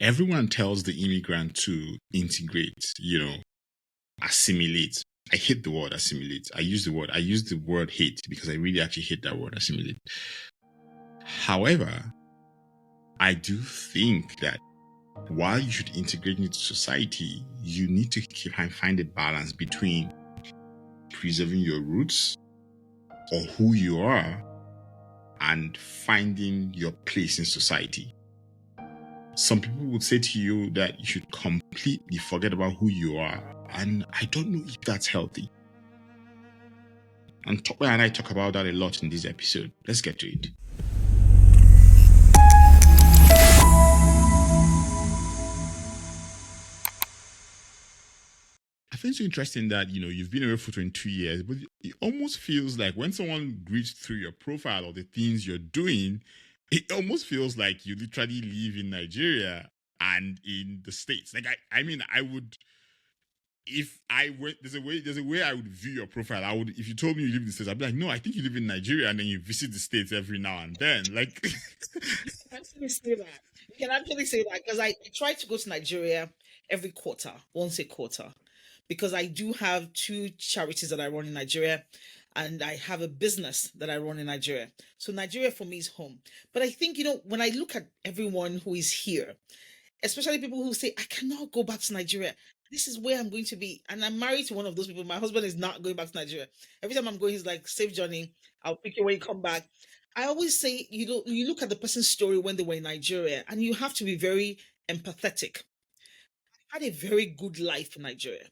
everyone tells the immigrant to integrate, assimilate. I hate the word assimilate. I use the word hate because I really actually hate that word assimilate. However, I do think that while you should integrate into society, you need to keep and find a balance between preserving your roots or who you are and finding your place in society. Some people would say to you that you should completely forget about who you are, and I don't know if that's healthy. And Tope and I talk about that a lot in this episode. Let's get to it. I think it's so interesting that, you've been away for 22 years, but it almost feels like when someone reads through your profile or the things you're doing, it almost feels like you literally live in Nigeria and in the States. Like, I would, if I went, there's a way I would view your profile. If you told me you live in the States, I'd be like, no, I think you live in Nigeria and then you visit the States every now and then. Like, You can actually say that. You can actually say that because I try to go to Nigeria every quarter, once a quarter, because I do have two charities that I run in Nigeria and I have a business that I run in Nigeria. So Nigeria for me is home. But I think, when I look at everyone who is here, especially people who say, I cannot go back to Nigeria. This is where I'm going to be. And I'm married to one of those people. My husband is not going back to Nigeria. Every time I'm going, he's like, safe journey. I'll pick you when you come back. I always say, you look at the person's story when they were in Nigeria and you have to be very empathetic. I had a very good life in Nigeria.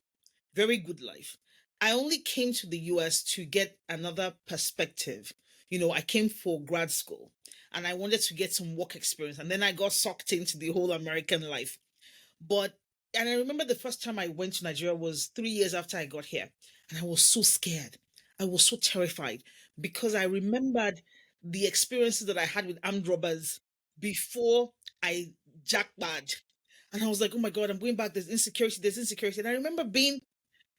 Very good life. I only came to the US to get another perspective. I came for grad school and I wanted to get some work experience. And then I got sucked into the whole American life. And I remember the first time I went to Nigeria was 3 years after I got here. And I was so scared. I was so terrified because I remembered the experiences that I had with armed robbers before I jackpot. And I was like, oh my God, I'm going back. There's insecurity. There's insecurity. And I remember being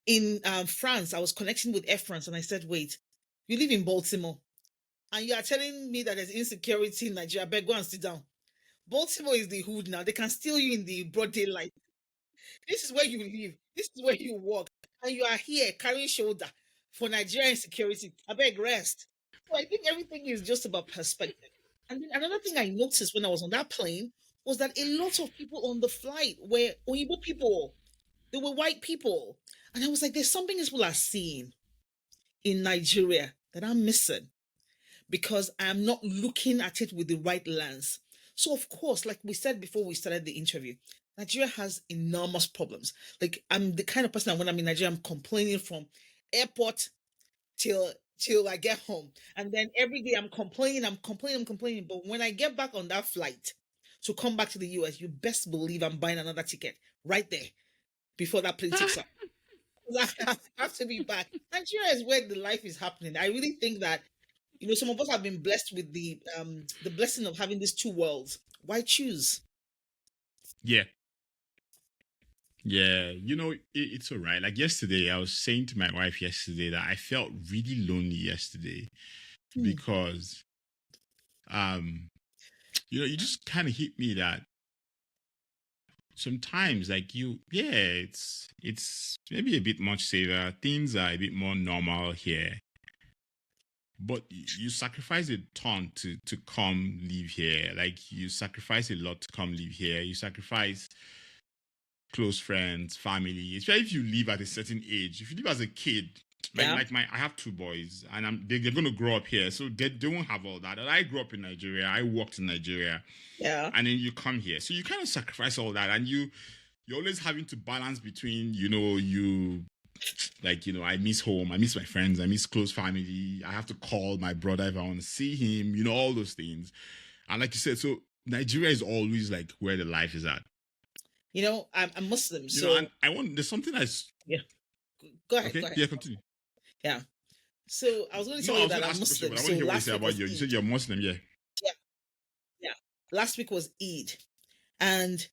in France. I was connecting with Air France and I said, wait, you live in Baltimore and you are telling me that there's insecurity in Nigeria. I beg, go and sit down. Baltimore is the hood now. They can steal you in the broad daylight. This is where you live. This is where you work. And you are here carrying shoulder for Nigerian security. I beg, rest. So I think everything is just about perspective. And then another thing I noticed when I was on that plane was that a lot of people on the flight were Oyibo people. They were white people. And I was like, there's something these people are seeing in Nigeria that I'm missing because I'm not looking at it with the right lens. So, of course, like we said before we started the interview, Nigeria has enormous problems. Like, I'm the kind of person that when I'm in Nigeria, I'm complaining from airport till I get home. And then every day I'm complaining. But when I get back on that flight to come back to the US, you best believe I'm buying another ticket right there before that plane takes off. I have to be back. Nigeria is where the life is happening. I really think that some of us have been blessed with the blessing of having these two worlds. Why choose? yeah. Yeah, it's all right. Like yesterday, I was saying to my wife yesterday that I felt really lonely yesterday because, you just kind of hit me that sometimes, like it's maybe a bit much safer. Things are a bit more normal here, but you sacrifice a ton to come live here. Like you sacrifice a lot to come live here. You sacrifice close friends, family, especially if you live at a certain age. If you live as a kid, I have two boys, and they're going to grow up here, so they won't have all that. And I grew up in Nigeria. I worked in Nigeria, and then you come here, so you kind of sacrifice all that, and you're always having to balance between, I miss home, I miss my friends, I miss close family. I have to call my brother if I want to see him. All those things, and like you said, so Nigeria is always like where the life is at. I'm Muslim, so and there's something yeah. Go ahead. Okay, go ahead. Yeah, continue. Yeah. So I was going to tell you that I'm Muslim. I want to hear what you say about you. You said you're Muslim, yeah. Yeah. Last week was Eid, and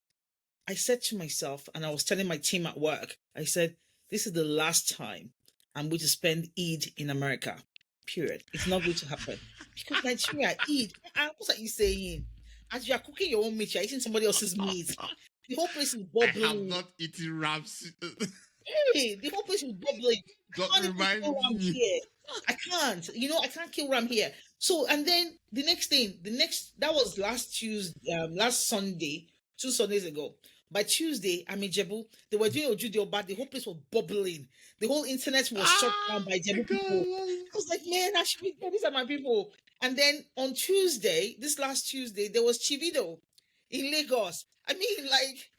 I said to myself, and I was telling my team at work, I said, this is the last time I'm going to spend Eid in America. Period. It's not going to happen because Nigeria Eid. What are you saying? as you are cooking your own meat, you're eating somebody else's meat. The whole place is I have bubbling. not eaten rams. Hey, the whole place is bubbling. I Don't can't even kill remind ram me. here. I can't. I can't kill ram here. So, and then that was last Sunday, 2 Sundays ago. By Tuesday, I'm in Jebu. They were doing Ojude Oba. The whole place was bubbling. The whole internet was shut down by Jebu people. I was like, man, I should be there. These are my people. And then on Tuesday, this last Tuesday, there was Chivido in Lagos. I mean, like,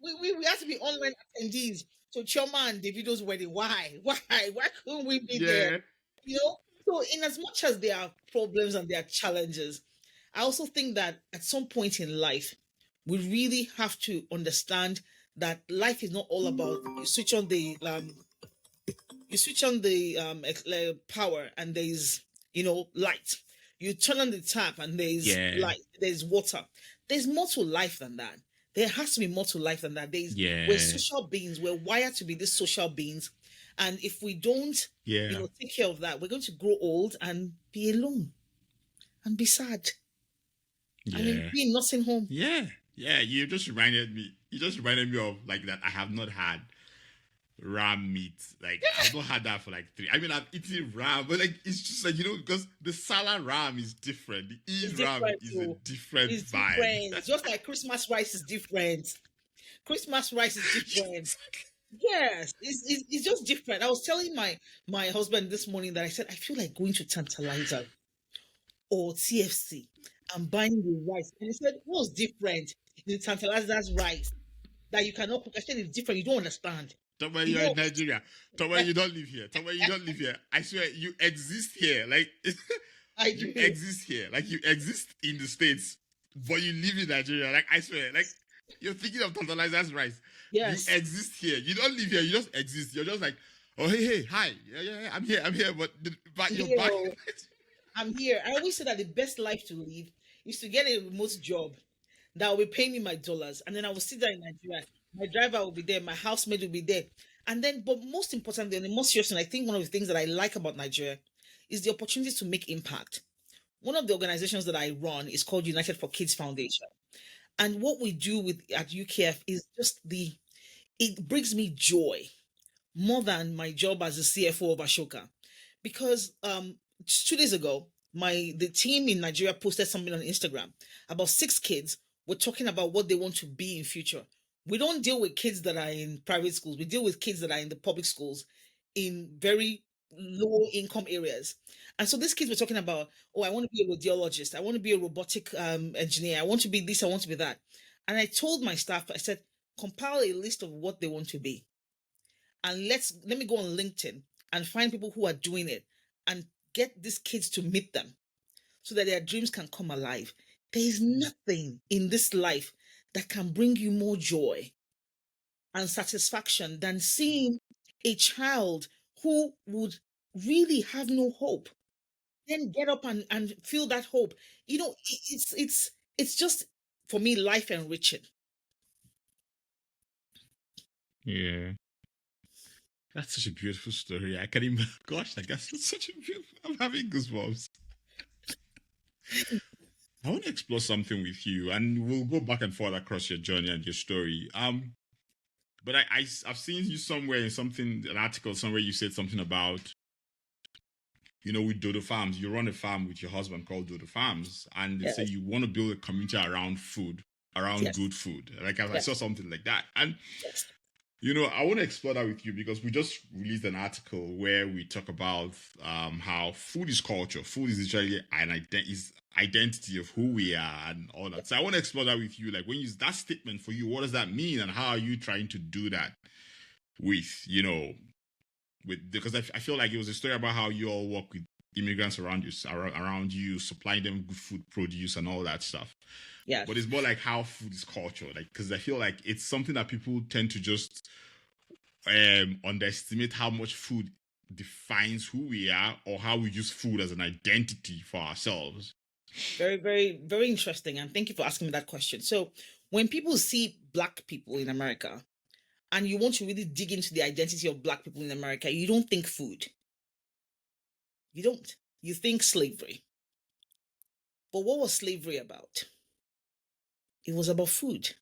we have to be online attendees. So Chioma and Davido's wedding, why? Why couldn't we be there? So in as much as there are problems and there are challenges, I also think that at some point in life, we really have to understand that life is not all about you switch on the power and there's light. You turn on the tap and there's light, there's water. There's more to life than that. There has to be more to life than that. We're social beings. We're wired to be these social beings. And if we don't take care of that, we're going to grow old and be alone and be sad. I mean, be in nursing home. Yeah. You just reminded me of like that. I have not had ram meat. Like I've not had that for like 3. I mean, I've eaten ram, but like it's just like because the Salah ram is different. The Eid ram is a different vibe. Different. Just like Christmas rice is different. Christmas rice is different. Yes, it's just different. I was telling my husband this morning that I said I feel like going to Tantalizer or TFC and buying the rice, and he said, "What's different? The Tantalizer's rice that you cannot cook." I said, "It's different. You don't understand." Tope, you're in Nigeria. Tope, you don't live here. Tope, you don't live here. I swear, you exist here. Like you exist here. Like you exist in the States, but you live in Nigeria. Like I swear, like you're thinking of Tantalizer's rice. Yes. You exist here. You don't live here. You just exist. You're just like, oh hey, hi, yeah, I'm here. But you're back. I'm here. I always say that the best life to live is to get a remote job that will be paying me my dollars, and then I will sit there in Nigeria. My driver will be there, my housemaid will be there. And then, but most importantly, and the most serious, and I think one of the things that I like about Nigeria is the opportunity to make impact. One of the organizations that I run is called United for Kids Foundation. And what we do at UKF is just it brings me joy more than my job as the CFO of Ashoka. Because 2 days ago, the team in Nigeria posted something on Instagram about 6 kids were talking about what they want to be in future. We don't deal with kids that are in private schools. We deal with kids that are in the public schools in very low income areas. And so these kids were talking about, oh, I want to be a radiologist. I want to be a robotic engineer. I want to be this. I want to be that. And I told my staff, I said, compile a list of what they want to be. And let me go on LinkedIn and find people who are doing it and get these kids to meet them so that their dreams can come alive. There is nothing in this life that can bring you more joy and satisfaction than seeing a child who would really have no hope then get up and feel that hope. It's just, for me, life enriching. Yeah. That's such a beautiful story. I can even, gosh, like that's such a beautiful, I'm having goosebumps. I want to explore something with you, and we'll go back and forth across your journey and your story. But I've seen you somewhere in an article somewhere you said something about, with Dodo Farms. You run a farm with your husband called Dodo Farms, and they say you want to build a community around food, around good food. Like I saw something like that, and I want to explore that with you because we just released an article where we talk about how food is culture. Food is literally identity of who we are and all that. So I want to explore that with you. Like when you use that statement for you, what does that mean, and how are you trying to do that because I feel like it was a story about how you all work with immigrants around you, supplying them good food, produce, and all that stuff. Yeah. But it's more like how food is culture, like because I feel like it's something that people tend to just underestimate how much food defines who we are or how we use food as an identity for ourselves. Very, very, very interesting. And thank you for asking me that question. So when people see Black people in America and you want to really dig into the identity of Black people in America, you don't think food. You don't. You think slavery. But what was slavery about? It was about food.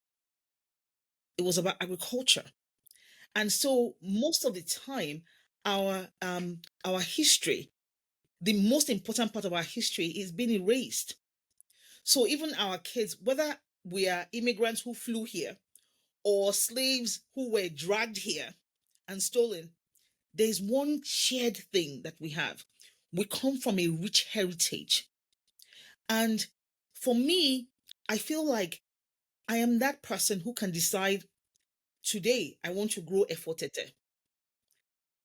It was about agriculture. And so most of the time, our history, the most important part of our history, is being erased. So even our kids, whether we are immigrants who flew here or slaves who were dragged here and stolen, there's one shared thing that we have. We come from a rich heritage. And for me, I feel like I am that person who can decide today I want to grow efotete,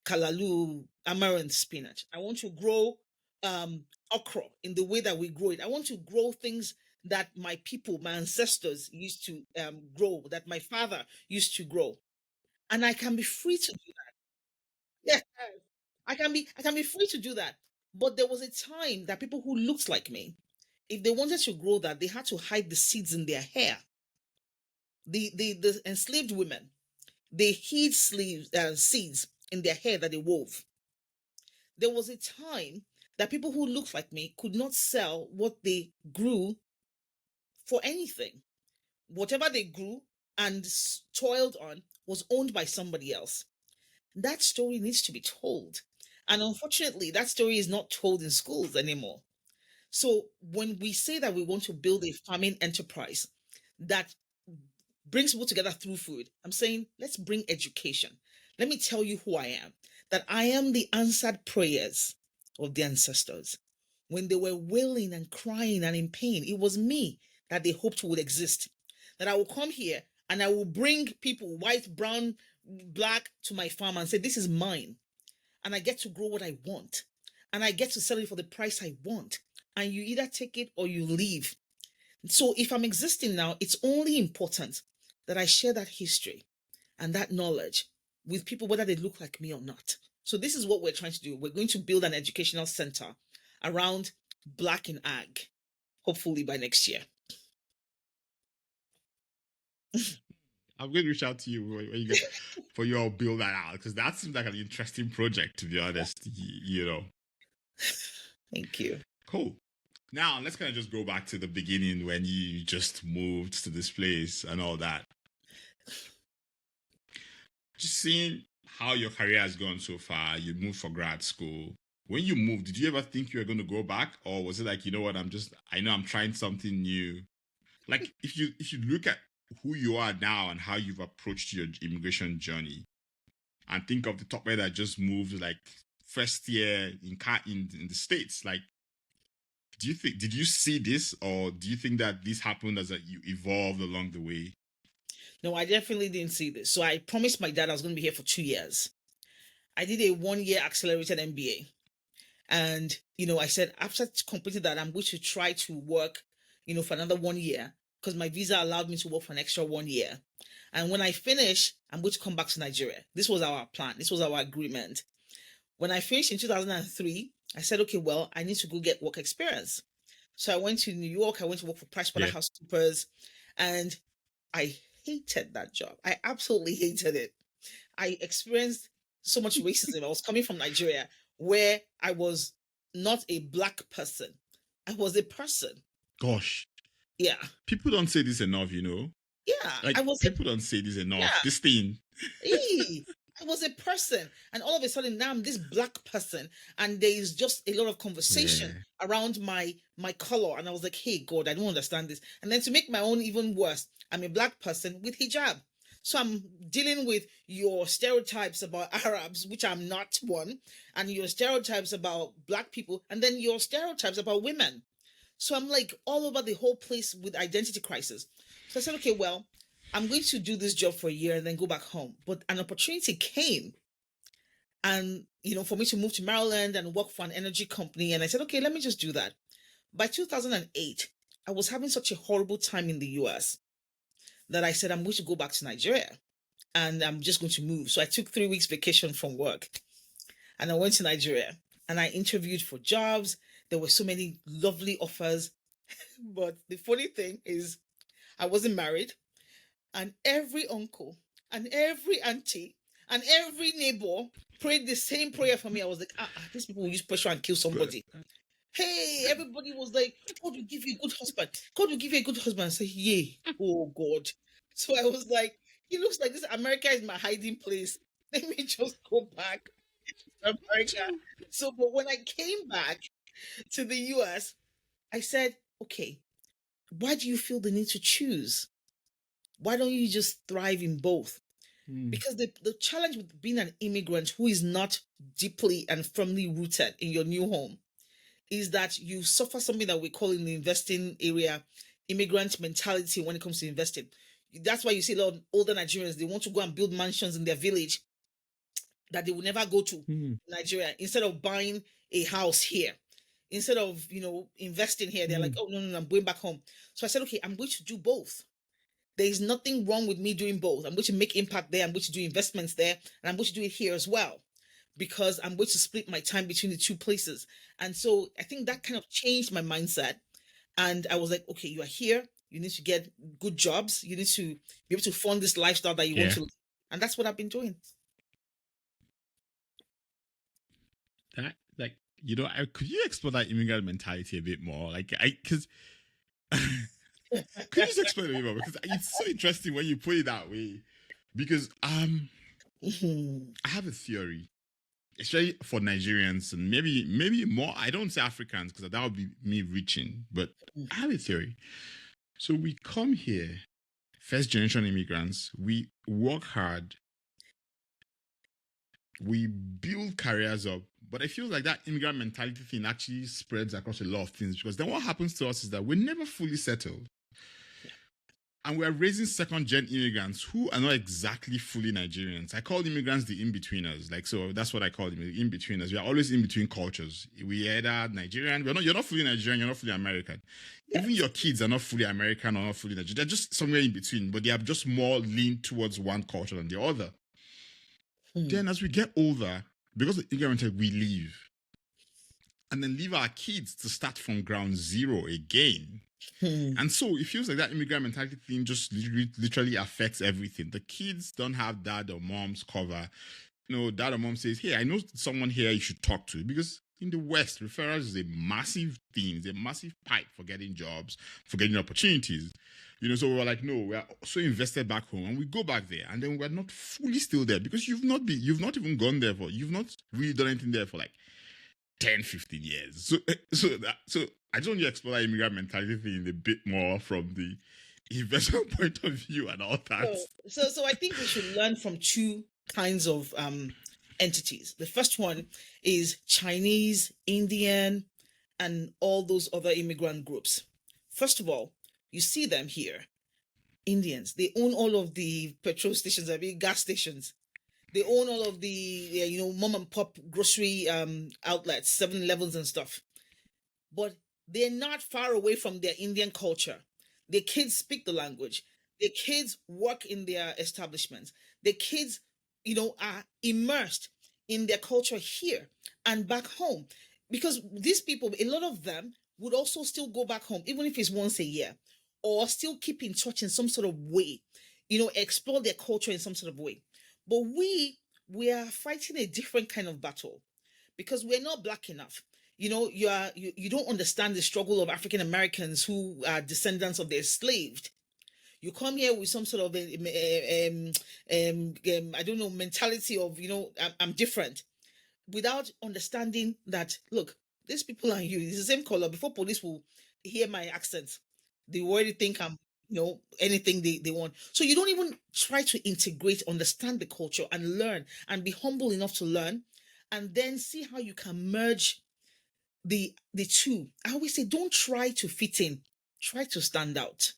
kalalu, amaranth, spinach. I want to grow okra in the way that we grow it. I want to grow things that my people, my ancestors used to grow, that my father used to grow. And I can be free to do that. Yes, I can be free to do that. But there was a time that people who looked like me, if they wanted to grow that, they had to hide the seeds in their hair. The enslaved women, they hid seeds in their hair that they wove. There was a time that people who looked like me could not sell what they grew for anything. Whatever they grew and toiled on was owned by somebody else. That story needs to be told. And unfortunately, that story is not told in schools anymore. So when we say that we want to build a farming enterprise that brings people together through food, I'm saying let's bring education. Let me tell you who I am. That I am the answered prayers of the ancestors. When they were wailing and crying and in pain, it was me that they hoped would exist. That I will come here and I will bring people, white, brown, black, to my farm and say, this is mine. And I get to grow what I want. And I get to sell it for the price I want. And you either take it or you leave. So if I'm existing now, it's only important that I share that history and that knowledge with people, whether they look like me or not. So this is what we're trying to do. We're going to build an educational center around Black in Ag, hopefully by next year. I'm going to reach out to you when you get for you all build that out, because that seems like an interesting project, to be honest. You know. Thank you. Cool. Now let's kind of just go back to the beginning when you just moved to this place and all that. Just seeing how your career has gone so far, you moved for grad school. When you moved, did you ever think you were going to go back, or was it like, you know what, I know I'm trying something new? Like if you look at who you are now and how you've approached your immigration journey, and think of the top man that just moved like first year in the States, like, did you see this, or do you think that this happened as you evolved along the way? No, I definitely didn't see this. So I promised my dad I was going to be here for 2 years. I did a 1-year accelerated MBA. And, I said, after completing that, I'm going to try to work, for another 1 year, because my visa allowed me to work for an extra 1 year. And when I finish, I'm going to come back to Nigeria. This was our plan. This was our agreement. When I finished in 2003, I said, okay, well, I need to go get work experience. So I went to New York. I went to work for PricewaterhouseCoopers, and I hated that job. I absolutely hated it. I experienced so much racism. I was coming from Nigeria, where I was not a Black person. I was a person. Gosh. Yeah. People don't say this enough, Yeah. Like, people don't say this enough. Yeah. This thing. I was a person, and all of a sudden now I'm this Black person, and there is just a lot of conversation around my color, and I was like, hey God, I don't understand this. And then to make my own even worse, I'm a Black person with hijab. So I'm dealing with your stereotypes about Arabs, which I'm not one, and your stereotypes about Black people, and then your stereotypes about women. So I'm like all over the whole place with identity crisis. So I said, okay, well, I'm going to do this job for a year and then go back home. But an opportunity came, and, for me to move to Maryland and work for an energy company. And I said, okay, let me just do that. By 2008, I was having such a horrible time in the US that I said, I'm going to go back to Nigeria and I'm just going to move. So I took 3 weeks vacation from work and I went to Nigeria and I interviewed for jobs. There were so many lovely offers. But the funny thing is, I wasn't married. And every uncle and every auntie and every neighbor prayed the same prayer for me. I was like, these people will use pressure and kill somebody. Hey, everybody was like, God will give you a good husband. God will give you a good husband. I said, yay. Oh God. So I was like, it looks like this America is my hiding place. Let me just go back to America. So, but when I came back to the US, I said, okay, why do you feel the need to choose? Why don't you just thrive in both? Mm. Because the challenge with being an immigrant who is not deeply and firmly rooted in your new home is that you suffer something that we call in the investing area immigrant mentality when it comes to investing. That's why you see a lot of older Nigerians, they want to go and build mansions in their village that they will never go to Mm. Nigeria instead of buying a house here. Instead of, investing here, they're like, Mm. oh, no, no, no, I'm going back home. So I said, okay, I'm going to do both. There is nothing wrong with me doing both. I'm going to make impact there. I'm going to do investments there. And I'm going to do it here as well because I'm going to split my time between the two places. And so I think that kind of changed my mindset. And I was like, okay, you are here. You need to get good jobs. You need to be able to fund this lifestyle that you want Yeah. to live. And that's what I've been doing. That like could you explore that immigrant mentality a bit more? Like because could you just explain it a bit more? Because it's so interesting when you put it that way. Because Mhm. I have a theory, especially for Nigerians and maybe more. I don't say Africans because that would be me reaching, but I have a theory. So we come here, first generation immigrants. We work hard. We build careers up, but I feel like that immigrant mentality thing actually spreads across a lot of things because then what happens to us is that we're never fully settled. And we're raising second gen immigrants who are not exactly fully Nigerians. I call immigrants the in-betweeners. Like, so that's what I call them, the in-betweeners. We are always in between cultures. We either Nigerian, you're not fully Nigerian, you're not fully American. Even your kids are not fully American or not fully Nigerian. They're just somewhere in between, but they are just more leaned towards one culture than the other. Then as we get older, because of immigrant, we leave. And then leave our kids to start from ground zero again. And so it feels like that immigrant mentality thing just literally affects everything. The kids don't have dad or mom's cover. Dad or mom says, hey, I know someone here you should talk to. Because in the West, referrals is a massive thing. It's a massive pipe for getting jobs, for getting opportunities. So we were like, no, we are so invested back home. And we go back there. And then we're not fully still there because you've not even gone there you've not really done anything there for like 10, 15 years. So I just want you to explore that immigrant mentality thing a bit more from the investment point of view and all that. So I think we should learn from two kinds of entities. The first one is Chinese, Indian, and all those other immigrant groups. First of all, you see them here. Indians, they own all of the petrol stations, gas stations. They own all of the mom and pop grocery outlets, 7-Elevens and stuff. But they're not far away from their Indian culture. Their kids speak the language. Their kids work in their establishments. Their kids, are immersed in their culture here and back home. Because these people, a lot of them would also still go back home, even if it's once a year, or still keep in touch in some sort of way, explore their culture in some sort of way. But we are fighting a different kind of battle because we're not black enough. You don't understand the struggle of African Americans who are descendants of the enslaved. You come here with some sort of I don't know, mentality of I'm different, without understanding that, look, these people are you. It's the same color. Before police will hear my accent, they already think I'm anything they want. So you don't even try to integrate, understand the culture, and learn, and be humble enough to learn, and then see how you can merge the two. I always say, don't try to fit in, try to stand out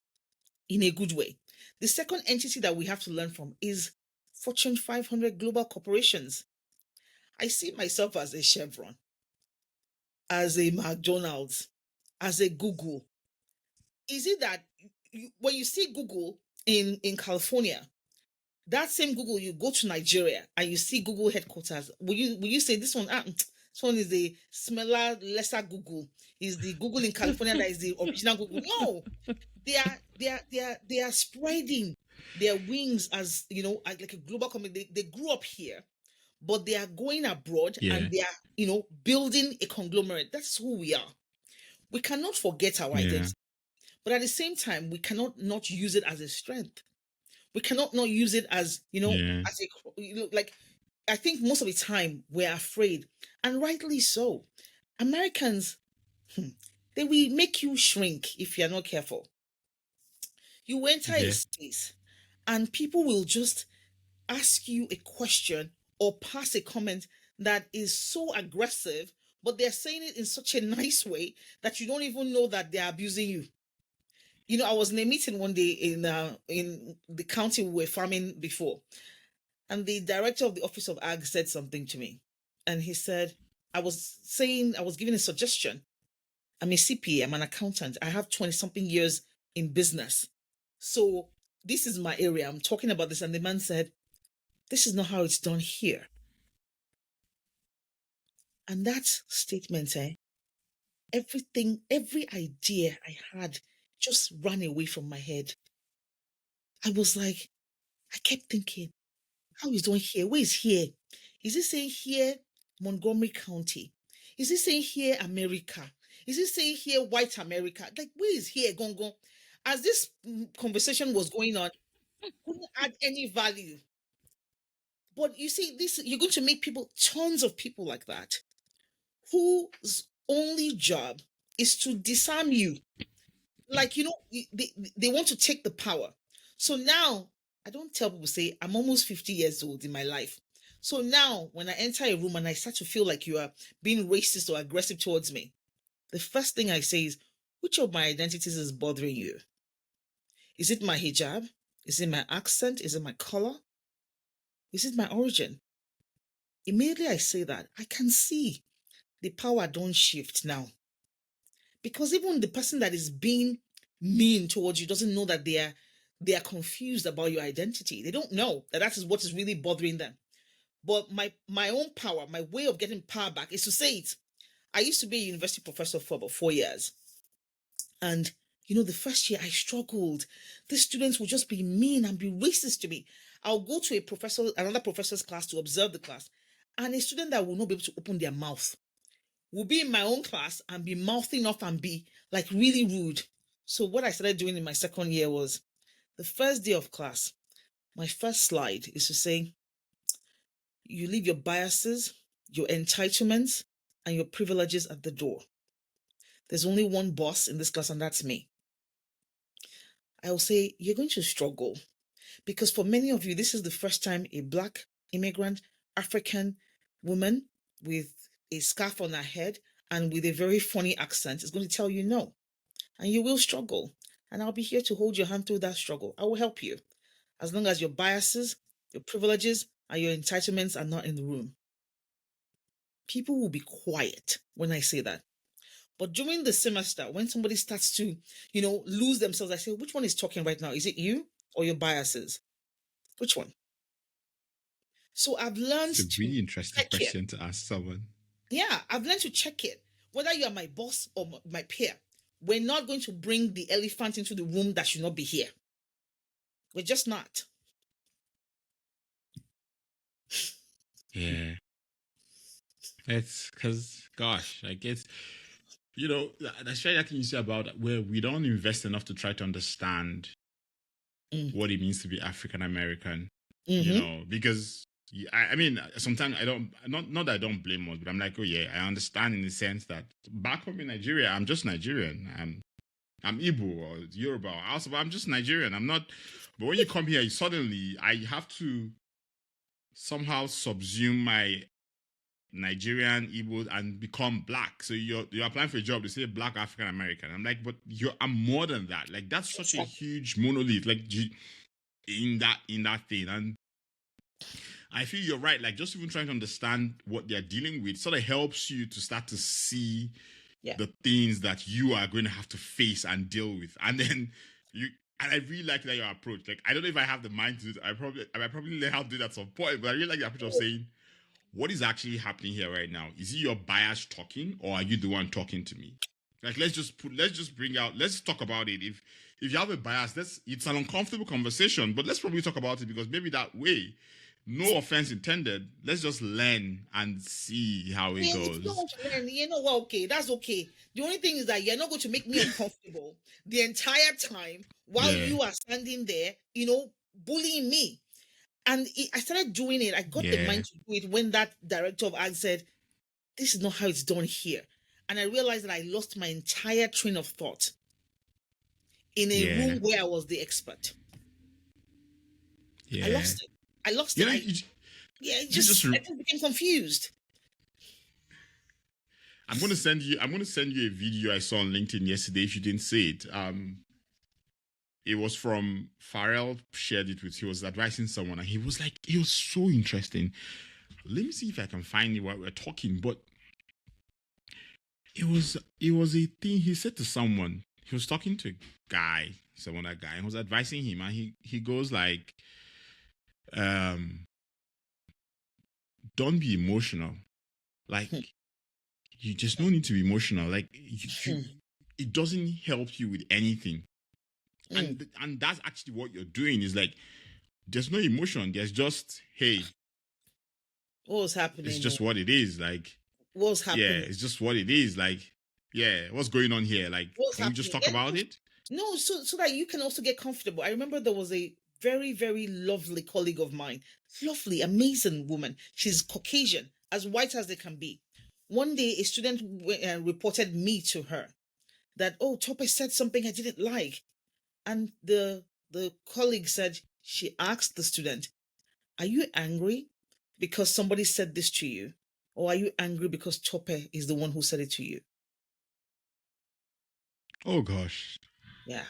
in a good way. The second entity that we have to learn from is Fortune 500 global corporations. I see myself as a Chevron, as a McDonald's, as a Google. Is it that when you see Google in California, that same Google, you go to Nigeria and you see Google headquarters, will you say this one? This one is the smaller, lesser Google. Is the Google in California that is the original Google? No, they are spreading their wings as like a global company. They grew up here, but they are going abroad Yeah. and they are building a conglomerate. That's who we are. We cannot forget our Yeah. identity, but at the same time, we cannot not use it as a strength. We cannot not use it as, Yeah. as like, I think most of the time we're afraid, and rightly so. Americans, they will make you shrink if you're not careful. You enter a Yeah. space and people will just ask you a question or pass a comment that is so aggressive, but they're saying it in such a nice way that you don't even know that they're abusing you. I was in a meeting one day in the county we were farming before, and the director of the Office of Ag said something to me, and he said, I was giving a suggestion. I'm a CPA, I'm an accountant. I have 20 something years in business. So this is my area. I'm talking about this. And the man said, this is not how it's done here. And that statement, everything, every idea I had just ran away from my head. I was like, I kept thinking, how is done here? Where is here? Is it saying here, Montgomery County? Is it saying here, America? Is it saying here, white America? Like, where is here, Gongo? As this conversation was going on, I couldn't add any value. But you see, you're going to make tons of people like that, whose only job is to disarm you. Like, they want to take the power. So now, I don't tell people, say, I'm almost 50 years old in my life. So now, when I enter a room and I start to feel like you are being racist or aggressive towards me, the first thing I say is, which of my identities is bothering you? Is it my hijab? Is it my accent? Is it my color? Is it my origin? Immediately I say that, I can see the power don't shift now. Because even the person that is being mean towards you doesn't know that they are confused about your identity. They don't know that is what is really bothering them. But my own power, my way of getting power back is to say it. I used to be a university professor for about 4 years. And the first year I struggled. The students would just be mean and be racist to me. I'll go to another professor's class to observe the class, and a student that will not be able to open their mouth will be in my own class and be mouthing off and be like really rude. So what I started doing in my second year was, the first day of class, my first slide is to say, you leave your biases, your entitlements, and your privileges at the door. There's only one boss in this class, and that's me. I will say, you're going to struggle, because for many of you, this is the first time a Black immigrant African woman with a scarf on her head and with a very funny accent is going to tell you no. And you will struggle. And I'll be here to hold your hand through that struggle. I will help you, as long as your biases, your privileges, and your entitlements are not in the room. People will be quiet when I say that. But during the semester, when somebody starts to, lose themselves, I say, which one is talking right now? Is it you or your biases? Which one? So I've learned It's a to really interesting check it. question to ask someone. Yeah, I've learned to check it. Whether you are my boss or my peer, we're not going to bring the elephant into the room that should not be here. We're just not. Yeah. It's because, gosh, I guess, that's very thing you say about where we don't invest enough to try to understand what it means to be African American, because I mean, sometimes I don't, not that I don't blame us, but I'm like, oh yeah, I understand in the sense that back home in Nigeria, I'm just Nigerian. I'm Igbo or Yoruba or Hausa, but I'm just Nigerian. I'm not, but when you come here, suddenly I have to somehow subsume my Nigerian, Igbo, and become Black. So you're applying for a job, they say Black African American. I'm like, but I'm more than that. Like, that's such a huge monolith, like in that thing. And I feel you're right. Like, just even trying to understand what they're dealing with sort of helps you to start to see the things that you are going to have to face and deal with. And then and I really like that your approach. Like, I don't know if I have the mind to do it. I probably learn how to do that at some point, but I really like the approach of saying, what is actually happening here right now? Is it your bias talking, or are you the one talking to me? Like, let's talk about it. If you have a bias, it's an uncomfortable conversation, but let's probably talk about it, because maybe that way no offense intended. Let's just learn and see how it Yeah, if you don't goes. want to learn, you know what? Okay, that's okay. The only thing is that you're not going to make me uncomfortable the entire time while Yeah, you are standing there, bullying me. And I started doing it. I got the yeah, mind to do it when that director of art said, "This is not how it's done here." And I realized that I lost my entire train of thought in a yeah, room where I was the expert. I yeah. lost it. I lost You it. know, you, Yeah, you just. I just became confused. I'm gonna send you. I'm gonna send you a video I saw on LinkedIn yesterday. If you didn't see it, it was from Farrell. Shared it with. He was advising someone, and he was like, it was so interesting. Let me see if I can find it while we're talking. But it was a thing he said to someone. He was talking to a guy, some other guy, and was advising him, and he goes like, um, don't be emotional. Like you just no need to be emotional. Like it doesn't help you with anything. And that's actually what you're doing is like there's no emotion. There's just hey, What was it's happening? just what it is. Like What was yeah, happening? it's just what it is. Like yeah, what's going on here? Like What was can we just happening? talk about it? No, so that you can also get comfortable. I remember there was a very, very lovely colleague of mine, lovely, amazing woman. She's Caucasian, as white as they can be. One day, a student reported me to her that, oh, Tope said something I didn't like. And the colleague said, she asked the student, are you angry because somebody said this to you? Or are you angry because Tope is the one who said it to you? Oh gosh. Yeah.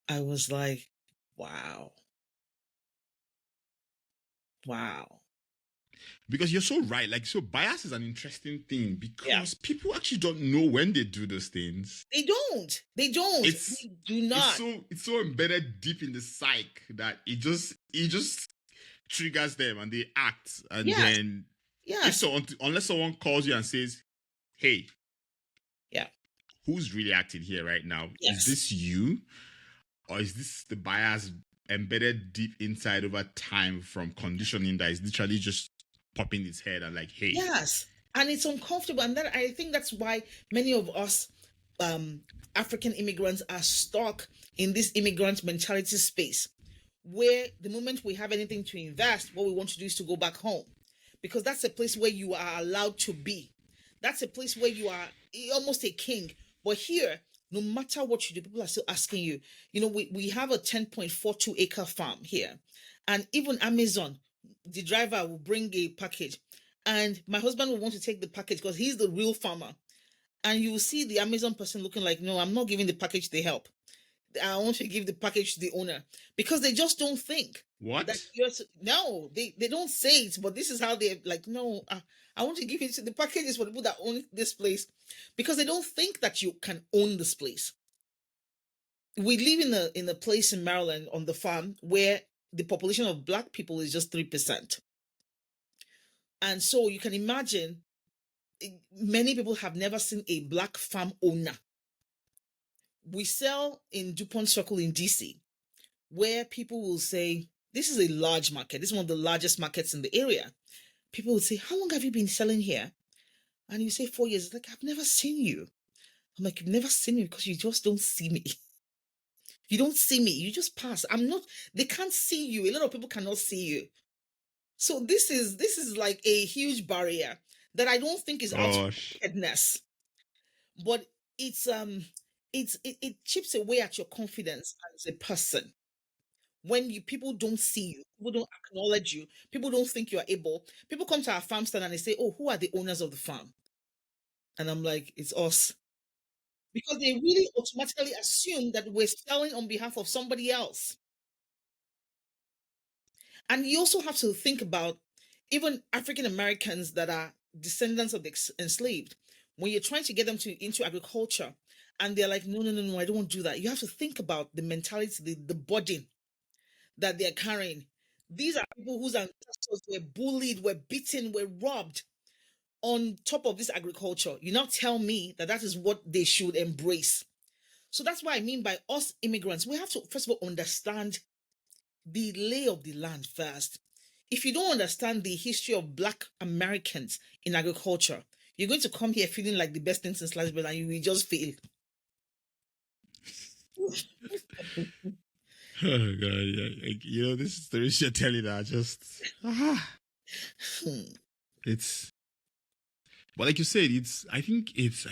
I was like, wow. Wow. Because you're so right. Like so bias is an interesting thing Yeah. because people actually don't know when they do those things. They don't. They don't. It's They do not. it's so embedded deep in the psyche that it just triggers them and they act. And Yes. then if Yes. someone unless someone calls you and says, hey, Yeah. who's really acting here right now? Yes. Is this you? Or is this the bias embedded deep inside over time from conditioning that is literally just popping its head and like, hey. Yes. And it's uncomfortable. And that I think that's why many of us African immigrants are stuck in this immigrant mentality space where the moment we have anything to invest, what we want to do is to go back home. Because that's a place where you are allowed to be. That's a place where you are almost a king. But here, no matter what you do, people are still asking you. We have a 10.42 acre farm here. And even Amazon, the driver will bring a package. And my husband will want to take the package because he's the real farmer. And you will see the Amazon person looking like, no, I'm not giving the package to help. I want to give the package to the owner because they just don't think What? that no, they don't say it, but this is how they're like, no, I want to give it to the packages for the people that own this place because they don't think that you can own this place. We live in a place in Maryland on the farm where the population of Black people is just 3%. And so you can imagine many people have never seen a Black farm owner. We sell in DuPont Circle in DC, where people will say, this is a large market. This is one of the largest markets in the area. People will say, how long have you been selling here? And you say 4 years. It's like, I've never seen you. I'm like, you've never seen me because you just don't see me. You don't see me. You just pass. They can't see you. A lot of people cannot see you. So this is like a huge barrier that I don't think is out of wickedness, but it chips away at your confidence as a person. When people don't see you, people don't acknowledge you, people don't think you are able. People come to our farm stand and they say, oh, who are the owners of the farm? And I'm like, it's us. Because they really automatically assume that we're selling on behalf of somebody else. And you also have to think about even African Americans that are descendants of the enslaved. When you're trying to get them into agriculture and they're like, no, no, no, no, I don't want to do that. You have to think about the mentality, the burden that they're carrying. These are people whose ancestors were bullied, were beaten, were robbed on top of this agriculture. You now tell me that that is what they should embrace. So that's what I mean by us immigrants. We have to, first of all, understand the lay of the land first. If you don't understand the history of Black Americans in agriculture, you're going to come here feeling like the best thing since sliced bread, and you will just fail. Oh god, yeah. This story you're telling that it's. But like you said, I think it's.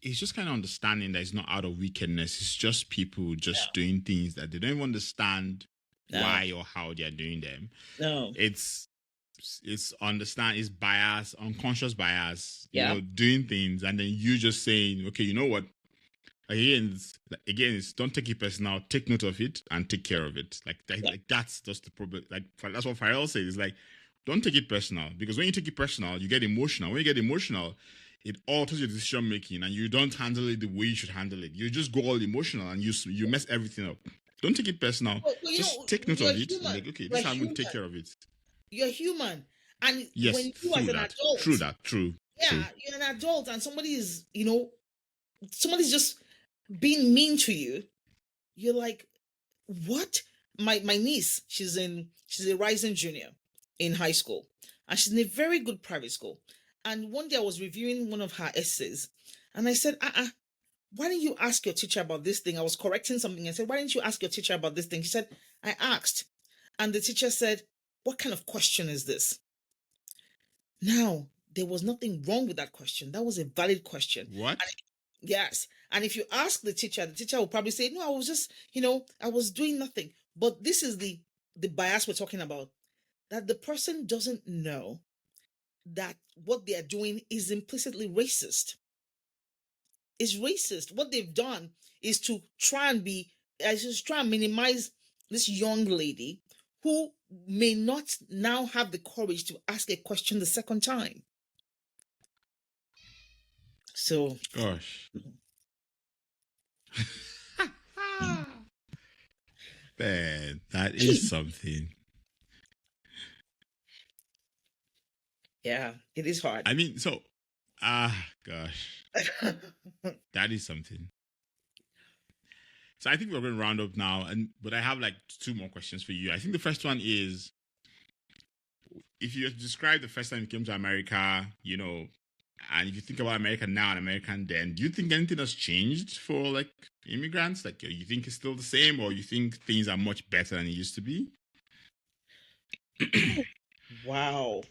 It's just kind of understanding that it's not out of wickedness. It's just people just doing things that they don't even understand why or how they are doing them. No. It's understand, it's bias, unconscious bias, doing things, and then you just saying, okay, you know what? Again, it's don't take it personal. Take note of it and take care of it. Like that's just the problem. Like that's what Farrell said. It's like, don't take it personal, because when you take it personal, you get emotional. When you get emotional, it alters your decision making, and you don't handle it the way you should handle it. You just go all emotional and you mess everything up. Don't take it personal. Well, just take note of it. Like, okay, this is how I'm going to take care of it. You're human, and yes, when you as an adult, true. You're an adult, and somebody is, somebody's just being mean to you. You're like, what? My niece, she's a rising junior in high school, and she's in a very good private school. And one day I was reviewing one of her essays, and I said, why didn't you ask your teacher about this thing? I was correcting something and said, why didn't you ask your teacher about this thing? She said, I asked. And the teacher said, what kind of question is this? Now, there was nothing wrong with that question. That was a valid question. What? Yes. And if you ask the teacher will probably say, no, I was just, I was doing nothing. But this is the bias we're talking about, that the person doesn't know that what they are doing is implicitly racist. It's racist. What they've done is to try and minimize this young lady who may not now have the courage to ask a question the second time. So, gosh. Man, that is something. Yeah, it is hard. I mean, so, gosh. That is something. So I think we're going to round up now, but I have like 2 more questions for you. I think the first one is, if you describe the first time you came to America, and if you think about America now and American then, do you think anything has changed for like immigrants? Like, you think it's still the same, or you think things are much better than it used to be? Wow.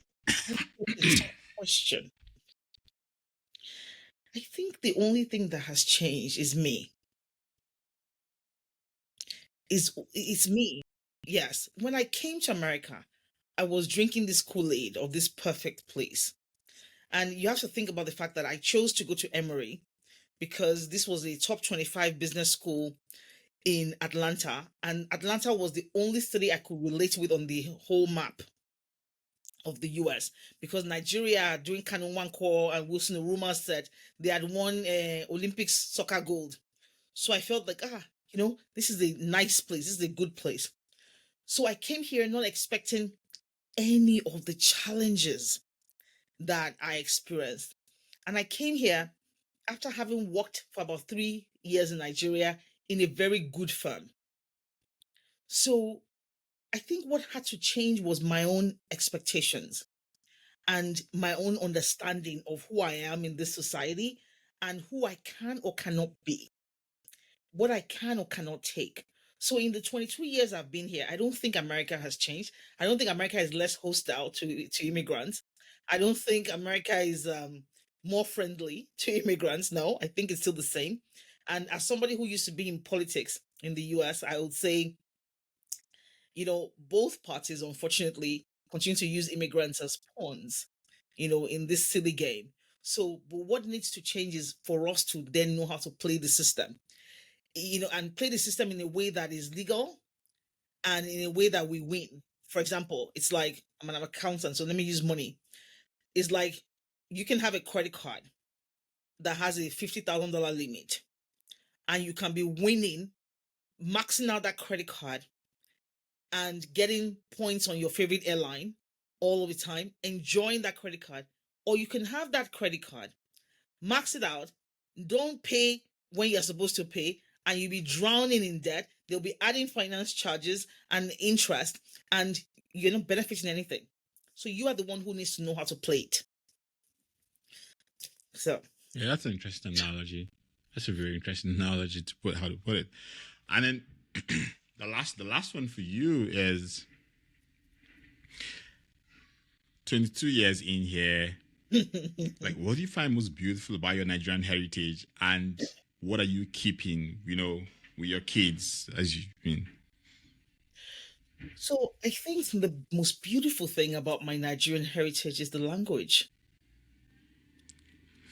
Question. I think the only thing that has changed is me. It's me. Yes. When I came to America, I was drinking this Kool-Aid of this perfect place. And you have to think about the fact that I chose to go to Emory because this was a top 25 business school in Atlanta. And Atlanta was the only city I could relate with on the whole map of the US, because Nigeria during Kanu Nwankwo and Wilson Uruma said they had won Olympics soccer gold. So I felt like, this is a nice place. This is a good place. So I came here not expecting any of the challenges that I experienced. And I came here after having worked for about 3 years in Nigeria in a very good firm. So I think what had to change was my own expectations and my own understanding of who I am in this society and who I can or cannot be, what I can or cannot take. So in the 22 years I've been here, I don't think America has changed. I don't think America is less hostile to immigrants. I don't think America is more friendly to immigrants. No, I think it's still the same. And as somebody who used to be in politics in the US, I would say, both parties, unfortunately, continue to use immigrants as pawns, in this silly game. So, but what needs to change is for us to then know how to play the system, and play the system in a way that is legal and in a way that we win. For example, it's like, I'm an accountant, so let me use money. It's like you can have a credit card that has a $50,000 limit, and you can be winning, maxing out that credit card and getting points on your favorite airline all of the time, enjoying that credit card. Or you can have that credit card, max it out, don't pay when you're supposed to pay, and you'll be drowning in debt. They'll be adding finance charges and interest, and you're not benefiting anything. So you are the one who needs to know how to play it. So Yeah, that's an interesting analogy. That's a very interesting analogy to put how to put it. And then the last one for you is 22 years in here. Like, what do you find most beautiful about your Nigerian heritage, and what are you keeping, with your kids as you mean? So I think the most beautiful thing about my Nigerian heritage is the language.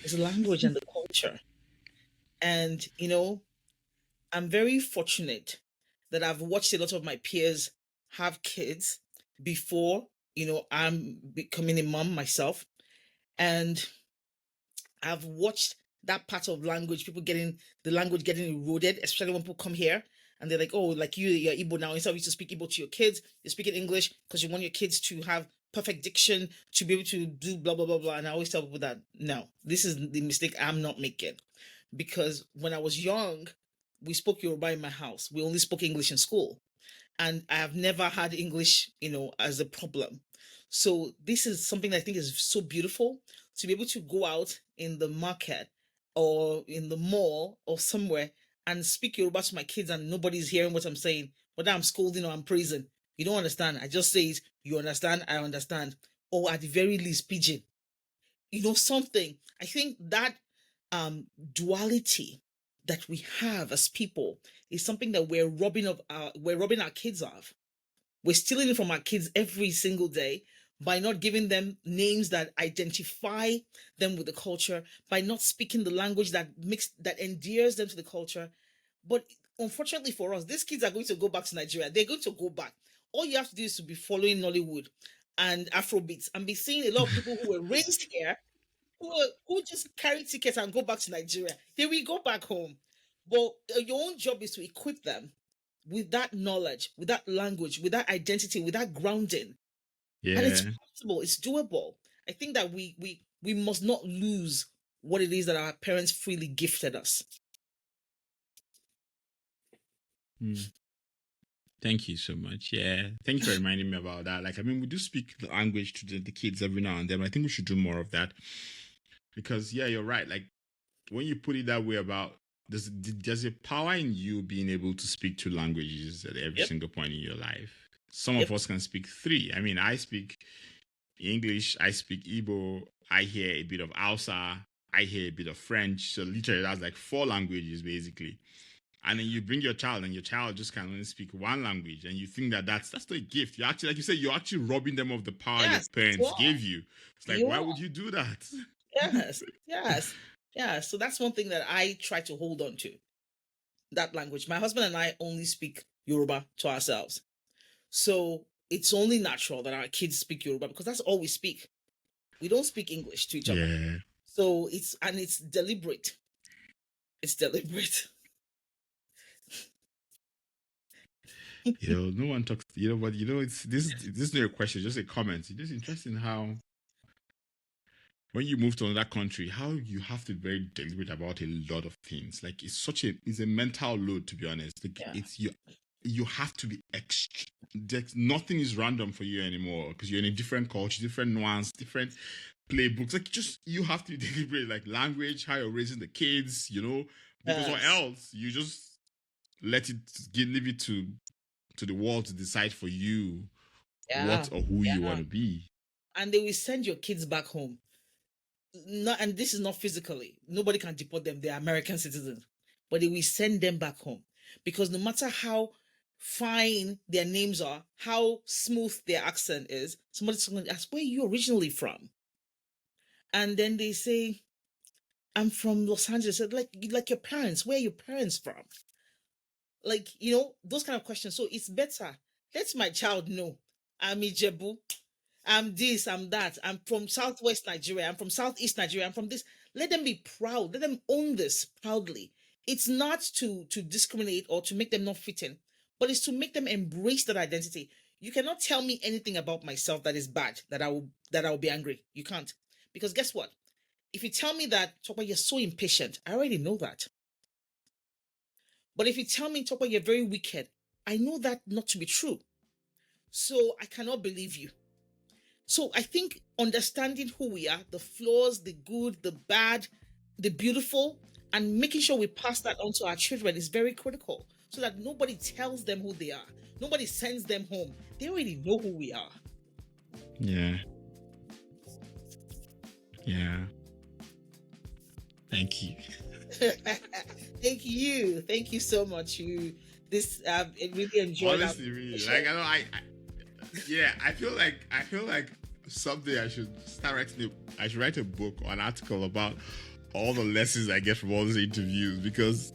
It's the language and the culture. And I'm very fortunate that I've watched a lot of my peers have kids before, I'm becoming a mom myself. And I've watched that part of language, people getting the language getting eroded, especially when people come here and they're like, oh, like you're Igbo now. Instead of you to speak Igbo to your kids, you're speaking English because you want your kids to have perfect diction, to be able to do blah, blah, blah, blah. And I always tell people that, no, this is the mistake I'm not making. Because when I was young, we spoke Yoruba in my house. We only spoke English in school. And I have never had English, as a problem. So this is something that I think is so beautiful, to be able to go out in the market or in the mall or somewhere and speak Yoruba to my kids and nobody's hearing what I'm saying, whether I'm scolding or I'm praising. You don't understand. I just say it. You understand. I understand. Or at the very least, pidgin. Something. I think that duality that we have as people is something that we're robbing our kids of. We're stealing it from our kids every single day by not giving them names that identify them with the culture, by not speaking the language that endears them to the culture. But unfortunately for us, these kids are going to go back to Nigeria. They're going to go back. All you have to do is to be following Nollywood and Afrobeats and be seeing a lot of people who were raised here who just carry tickets and go back to Nigeria. They will go back home. But your own job is to equip them with that knowledge, with that language, with that identity, with that grounding. And it's Yeah. possible, it's doable. I think that we must not lose what it is that our parents freely gifted us. Thank you so much. Yeah. Thank you for reminding me about that. Like, I mean, we do speak the language to the kids every now and then. I think we should do more of that. Because, yeah, you're right. Like, when you put it that way about there's a power in you being able to speak two languages at every single point in your life. Some of us can speak three. I mean, I speak English, I speak Igbo, I hear a bit of Hausa, I hear a bit of French. So literally that's like 4 languages basically. And then you bring your child and your child just can only speak one language, and you think that that's not a gift. You're actually, like you said, you're actually robbing them of the power your parents gave you. It's like, why would you do that? Yes. So that's one thing that I try to hold on to. That language. My husband and I only speak Yoruba to ourselves. So it's only natural that our kids speak Yoruba because that's all we speak. We don't speak English to each other. Yeah. So it's deliberate. It's deliberate. No one talks, but it's this is not a question, just a comment. It's just interesting how when you move to another country, how you have to be very deliberate about a lot of things. Like it's a mental load, to be honest. Like it's you have to be extra. Nothing is random for you anymore because you're in a different culture, different nuance, different playbooks. Like you have to be deliberate, like language, how you're raising the kids, because or else you just leave it to the world to decide for you what or who you want to be. And they will send your kids back home. And this is not physically. Nobody can deport them. They're American citizens. But they will send them back home. Because no matter how fine their names are, how smooth their accent is, somebody's going to ask, where are you originally from? And then they say, I'm from Los Angeles. Like your parents, where are your parents from? Like, those kind of questions. So it's better. Let my child know I'm Ijebu, I'm this, I'm that. I'm from Southwest Nigeria. I'm from Southeast Nigeria. I'm from this. Let them be proud. Let them own this proudly. It's not to discriminate or to make them not fit in, but it's to make them embrace that identity. You cannot tell me anything about myself that is bad, that I will be angry. You can't. Because guess what? If you tell me that, Tope, you're so impatient, I already know that. But if you tell me, Topa, you're very wicked, I know that not to be true. So I cannot believe you. So I think understanding who we are, the flaws, the good, the bad, the beautiful, and making sure we pass that on to our children is very critical so that nobody tells them who they are. Nobody sends them home. They already know who we are. Yeah. Yeah. Thank you. Thank you so much. I really enjoyed. Honestly, really, like I feel like someday I should start writing. I should write a book or an article about all the lessons I get from all these interviews, because,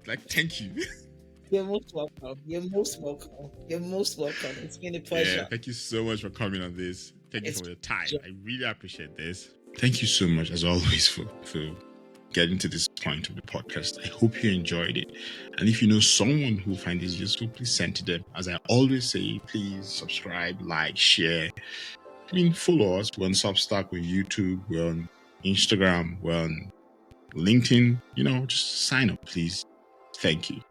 like, thank you. You're most welcome. You're most welcome. You're most welcome. It's been a pleasure. Yeah, thank you so much for coming on this. Thank you for your time. I really appreciate this. Thank you so much, as always, for getting to this point of the podcast. I hope you enjoyed it. And if you know someone who finds this useful, please send to them. As I always say, please subscribe, like, share. I mean, follow us. We're on Substack, we're on YouTube, we're on Instagram, we're on LinkedIn. Just sign up, please. Thank you.